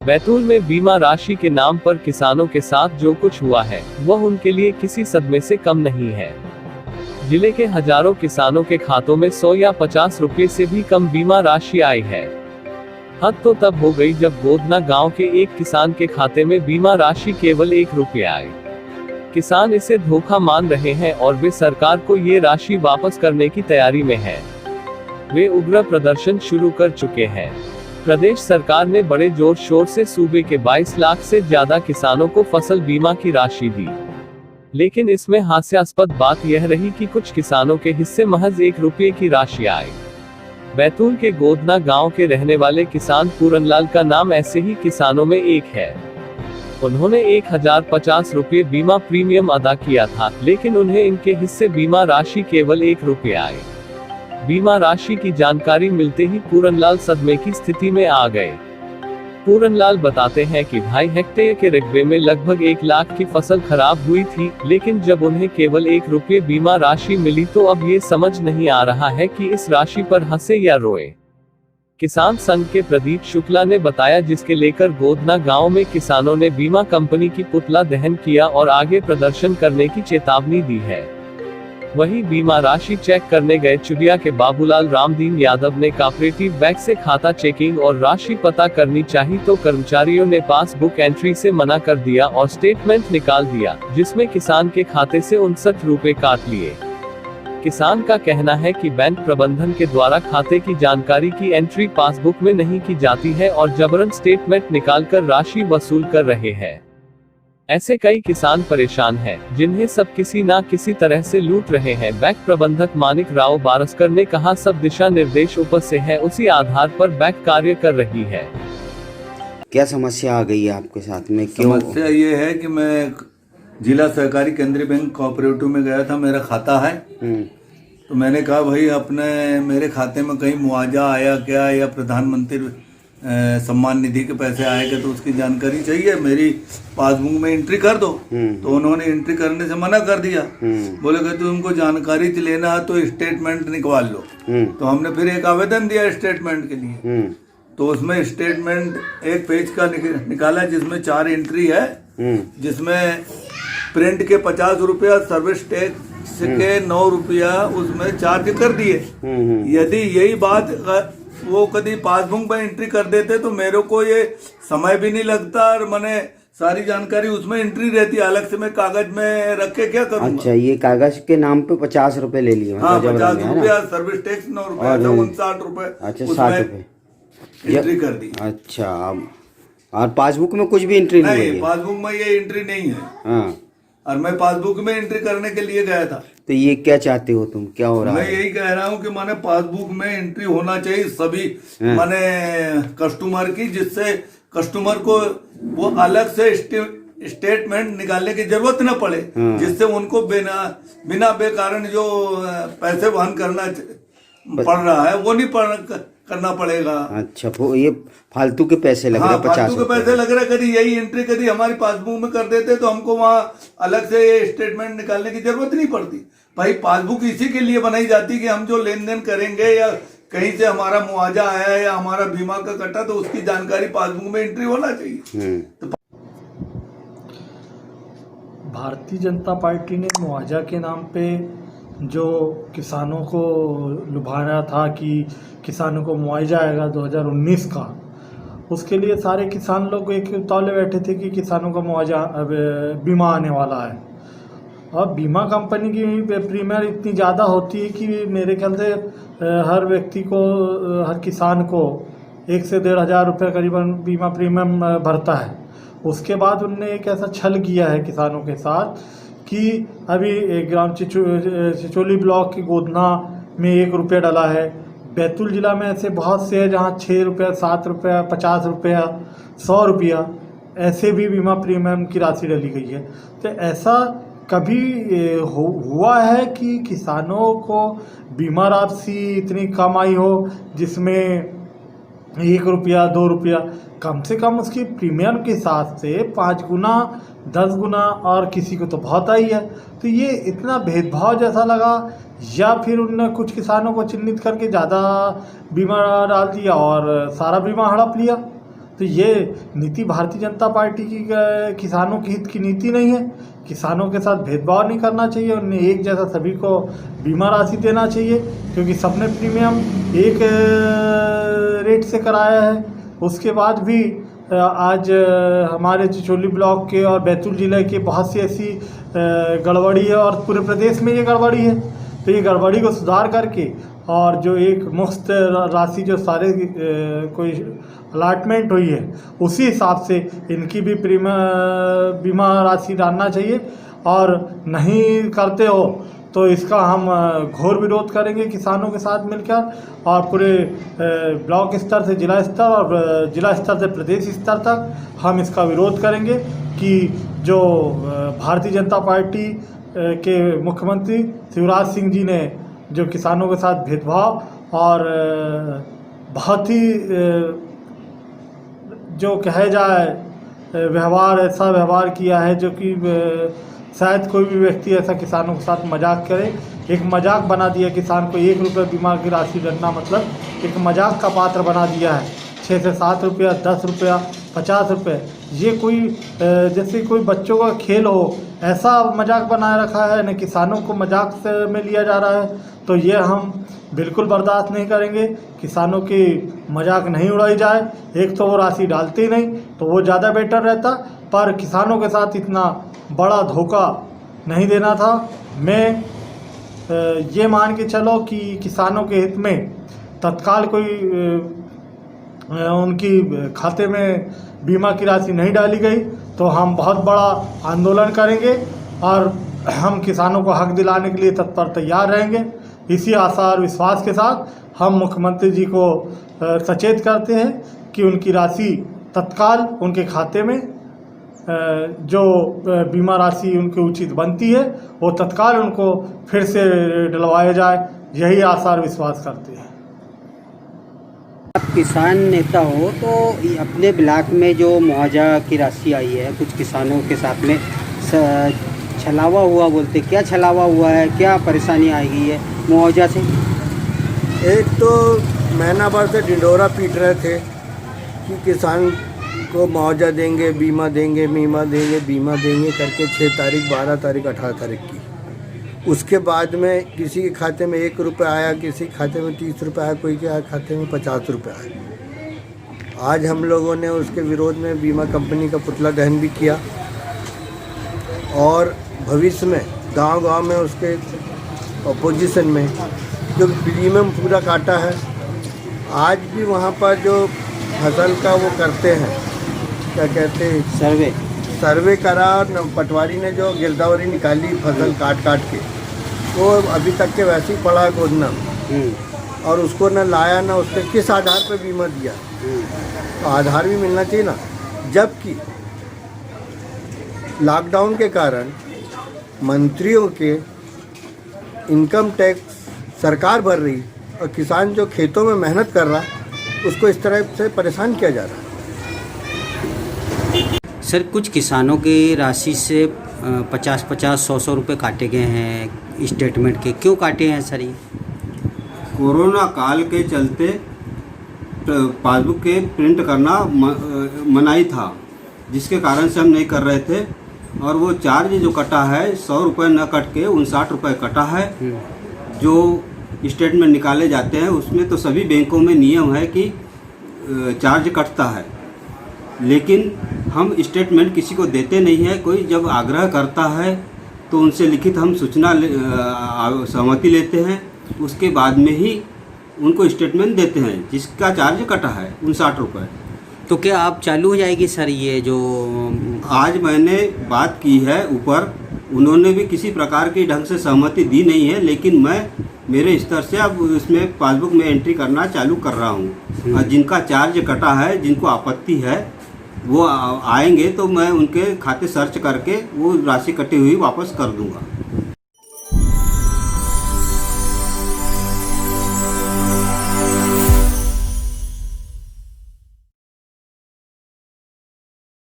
बैतूल में बीमा राशि के नाम पर किसानों के साथ जो कुछ हुआ है वह उनके लिए किसी सदमे से कम नहीं है। जिले के हजारों किसानों के खातों में 100 या 50 रुपए से भी कम बीमा राशि आई है। हद तो तब हो गई जब गोदना गांव के एक किसान के खाते में बीमा राशि केवल 1 रुपया आई। किसान इसे धोखा मान रहे हैं और वे सरकार को ये राशि वापस करने की तैयारी में है। वे उग्र प्रदर्शन शुरू कर चुके हैं। प्रदेश सरकार ने बड़े जोर शोर से सूबे के 22 लाख से ज्यादा किसानों को फसल बीमा की राशि दी, लेकिन इसमें हास्यास्पद बात यह रही कि कुछ किसानों के हिस्से महज 1 रुपये की राशि आई। बैतूल के गोदना गांव के रहने वाले किसान पूरनलाल का नाम ऐसे ही किसानों में एक है। उन्होंने 1050 रुपये बीमा प्रीमियम अदा किया था, लेकिन उन्हें इनके हिस्से बीमा राशि केवल 1 रुपया आई। बीमा राशि की जानकारी मिलते ही पूरनलाल सदमे की स्थिति में आ गए। पूरनलाल बताते हैं कि 2.5 हेक्टेयर के रकबे में लगभग 1 लाख की फसल खराब हुई थी, लेकिन जब उन्हें केवल 1 रुपये बीमा राशि मिली तो अब ये समझ नहीं आ रहा है कि इस राशि पर हंसे या रोए। किसान संघ के प्रदीप शुक्ला ने बताया, जिसके लेकर गोदना गांव में किसानों ने बीमा कंपनी की पुतला दहन किया और आगे प्रदर्शन करने की चेतावनी दी है। वहीं बीमा राशि चेक करने गए चुडिया के बाबूलाल रामदीन यादव ने कोऑपरेटिव बैंक से खाता चेकिंग और राशि पता करनी चाहिए तो कर्मचारियों ने पासबुक एंट्री से मना कर दिया और स्टेटमेंट निकाल दिया, जिसमें किसान के खाते से 59 रुपए काट लिए। किसान का कहना है कि बैंक प्रबंधन के द्वारा खाते की जानकारी की एंट्री पासबुक में नहीं की जाती है और जबरन स्टेटमेंट निकालकर राशि वसूल कर रहे हैं। ऐसे कई किसान परेशान हैं, जिन्हें सब किसी ना किसी तरह से लूट रहे हैं। बैंक प्रबंधक मानिक राव बारस्कर ने कहा, सब दिशा निर्देश ऊपर से है, उसी आधार पर बैंक कार्य कर रही है। क्या समस्या आ गई है आपके साथ में? क्यों? समस्या ये है कि मैं जिला सहकारी केंद्रीय बैंक कोऑपरेटिव में गया था, मेरा खाता है। तो मैंने कहा भाई अपने मेरे खाते में कहीं मुआवजा आया क्या या प्रधानमंत्री सम्मान निधि के पैसे आएंगे तो उसकी जानकारी चाहिए, मेरी पासबुक में एंट्री कर दो। तो उन्होंने एंट्री करने से मना कर दिया। बोले कि तुमको जानकारी लेना है तो स्टेटमेंट निकाल लो। तो हमने फिर एक आवेदन दिया स्टेटमेंट के लिए। तो उसमें स्टेटमेंट एक पेज का निकाला जिसमें 4 एंट्री है, जिसमें प्रिंट के 50 रुपया, सर्विस टैक्स के 9 रुपया उसमें चार्ज कर दिए। यदि यही बात वो कभी पासबुक में एंट्री कर देते तो मेरे को ये समय भी नहीं लगता और मैंने सारी जानकारी उसमें एंट्री रहती, अलग से मैं कागज में रख के क्या करूँगा। अच्छा, ये कागज के नाम पे 50 रुपए ले लिए? हाँ, 50 रुपया, सर्विस टैक्स 9 रुपया, 59 रुपए। अच्छा, 60 रुपए एंट्री कर दी। अच्छा, और पासबुक में कुछ भी एंट्री नहीं है? पासबुक में ये एंट्री नहीं है। हाँ, और मैं पासबुक में एंट्री करने के लिए गया था। तो ये क्या चाहते हो तुम? क्या हो रहा है? मैं यही कह रहा हूँ कि माने पासबुक में एंट्री होना चाहिए सभी माने कस्टमर की, जिससे कस्टमर को वो अलग से स्टेटमेंट निकालने की जरूरत न पड़े, जिससे उनको बिना बेकारण जो पैसे वहन करना पड़ रहा है वो नहीं करना पड़ेगा। अच्छा, ये फालतू के पैसे लग रहे हैं? 50 फालतू के पैसे लग रहे। कभी यही एंट्री कभी हमारी पासबुक में कर देते तो हमको वहाँ अलग से स्टेटमेंट निकालने की जरूरत नहीं पड़ती। भाई पासबुक इसी के लिए बनाई जाती कि हम जो लेन देन करेंगे या कहीं से हमारा मुआवजा आया या हमारा बीमा का कटा तो उसकी जानकारी पासबुक में एंट्री होना चाहिए। तो भारतीय जनता पार्टी ने मुआवजा के नाम पे जो किसानों को लुभाना था कि किसानों को मुआवजा आएगा 2019 का, उसके लिए सारे किसान लोग एक तौले बैठे थे कि किसानों का मुआवजा बीमा आने वाला है। और बीमा कंपनी की प्रीमियम इतनी ज़्यादा होती है कि मेरे ख्याल से हर व्यक्ति को, हर किसान को 1 से 1.5 हज़ार रुपये करीबन बीमा प्रीमियम भरता है। उसके बाद उनने एक ऐसा छल किया है किसानों के साथ कि अभी ग्राम चिचोली ब्लॉक के गोदना में 1 रुपया डला है। बैतूल जिला में ऐसे बहुत से हैं जहाँ 6 रुपया, 7 रुपया, 50 रुपया, 100 रुपया ऐसे भी बीमा प्रीमियम की राशि डली गई है। तो ऐसा कभी हुआ है कि किसानों को बीमा राशि इतनी कम आई हो जिसमें 1 रुपया, 2 रुपया, कम से कम उसकी प्रीमियम के हिसाब से 5 गुना, 10 गुना, और किसी को तो बहुत आई है। तो ये इतना भेदभाव जैसा लगा, या फिर उनने कुछ किसानों को चिन्हित करके ज़्यादा बीमा डाल दिया और सारा बीमा हड़प लिया। तो तो ये नीति भारतीय जनता पार्टी की किसानों के हित की नीति नहीं है। किसानों के साथ भेदभाव नहीं करना चाहिए, उन्हें एक जैसा सभी को बीमा राशि देना चाहिए, क्योंकि सबने प्रीमियम एक रेट से कराया है। उसके बाद भी आज हमारे चिचोली ब्लॉक के और बैतूल जिले के बहुत सी ऐसी गड़बड़ी है और पूरे प्रदेश में ये गड़बड़ी है। तो ये गड़बड़ी को सुधार करके और जो एक मुफ्त राशि जो सारे कोई अलाटमेंट हुई है उसी हिसाब से इनकी भी बीमा राशि डालना चाहिए, और नहीं करते हो तो इसका हम घोर विरोध करेंगे किसानों के साथ मिलकर, और पूरे ब्लॉक स्तर से जिला स्तर और जिला स्तर से प्रदेश स्तर तक हम इसका विरोध करेंगे कि जो भारतीय जनता पार्टी के मुख्यमंत्री शिवराज सिंह जी ने जो किसानों के साथ भेदभाव और बहुत ही जो कहे जाए व्यवहार, ऐसा व्यवहार किया है जो कि शायद कोई भी व्यक्ति ऐसा किसानों के साथ मजाक करे। एक मजाक बना दिया किसान को 1 रुपये बीमा की राशि देना, मतलब एक मजाक का पात्र बना दिया है। 6 से 7 रुपया, 10 रुपया, 50 रुपये, ये कोई जैसे कोई बच्चों का खेल हो ऐसा मजाक बनाए रखा है न, किसानों को मजाक से में लिया जा रहा है। तो ये हम बिल्कुल बर्दाश्त नहीं करेंगे। किसानों की मजाक नहीं उड़ाई जाए। एक तो वो राशि डालते ही नहीं तो वो ज़्यादा बेटर रहता, पर किसानों के साथ इतना बड़ा धोखा नहीं देना था। मैं ये मान के चलो कि किसानों के हित में तत्काल कोई उनकी खाते में बीमा की राशि नहीं डाली गई तो हम बहुत बड़ा आंदोलन करेंगे और हम किसानों को हक दिलाने के लिए तत्पर तैयार रहेंगे। इसी आशा और विश्वास के साथ हम मुख्यमंत्री जी को सचेत करते हैं कि उनकी राशि तत्काल उनके खाते में जो बीमा राशि उनकी उचित बनती है वो तत्काल उनको फिर से डलवाया जाए, यही आशा और विश्वास करते हैं। आप किसान नेता हो तो अपने ब्लॉक में जो मुआवजा की राशि आई है कुछ किसानों के साथ में छलावा हुआ बोलते, क्या छलावा हुआ है, क्या परेशानी आई गई है मुआवजा से? एक तो महीना भर से ढिंढोरा पीट रहे थे कि किसान को मुआवजा देंगे, बीमा देंगे, बीमा देंगे करके 6 तारीख, 12 तारीख, 18 तारीख की। उसके बाद में किसी के खाते में 1 रुपये आया, किसी के खाते में 30 रुपये आया, कोई के खाते में 50 रुपये आया। आज हम लोगों ने उसके विरोध में बीमा कंपनी का पुतला दहन भी किया और भविष्य में गांव-गांव में उसके अपोजिशन में जो प्रीमियम पूरा काटा है। आज भी वहाँ पर जो फसल का वो करते हैं, क्या कहते हैं, सर्वे करा, पटवारी ने जो गिरदावरी निकाली फसल काट के, वो अभी तक के वैसे ही पड़ा गोदना, और उसको न लाया न उसके किस आधार पर बीमा दिया। तो आधार भी मिलना चाहिए ना। जबकि लॉकडाउन के कारण मंत्रियों के इनकम टैक्स सरकार भर रही और किसान जो खेतों में मेहनत कर रहा उसको इस तरह से परेशान किया जा रहा है। सर, कुछ किसानों की राशि से 50-50, 100-100 रुपये काटे गए हैं स्टेटमेंट के, क्यों काटे हैं सर? ये कोरोना काल के चलते पासबुक के प्रिंट करना मनाही था, जिसके कारण से हम नहीं कर रहे थे। और वो चार्ज जो कटा है 100 रुपये न कट के 59 रुपये कटा है। जो स्टेटमेंट निकाले जाते हैं उसमें तो सभी बैंकों में नियम है कि चार्ज कटता है, लेकिन हम स्टेटमेंट किसी को देते नहीं है। कोई जब आग्रह करता है तो उनसे लिखित हम सूचना सहमति लेते हैं, उसके बाद में ही उनको स्टेटमेंट देते हैं जिसका चार्ज कटा है 59 रुपये। तो क्या आप चालू हो जाएगी सर ये जो? आज मैंने बात की है ऊपर, उन्होंने भी किसी प्रकार की ढंग से सहमति दी नहीं है, लेकिन मैं मेरे स्तर से अब इसमें पासबुक में एंट्री करना चालू कर रहा हूँ। और जिनका चार्ज कटा है, जिनको आपत्ति है, वो आएंगे तो मैं उनके खाते सर्च करके वो राशि कटी हुई वापस कर दूंगा।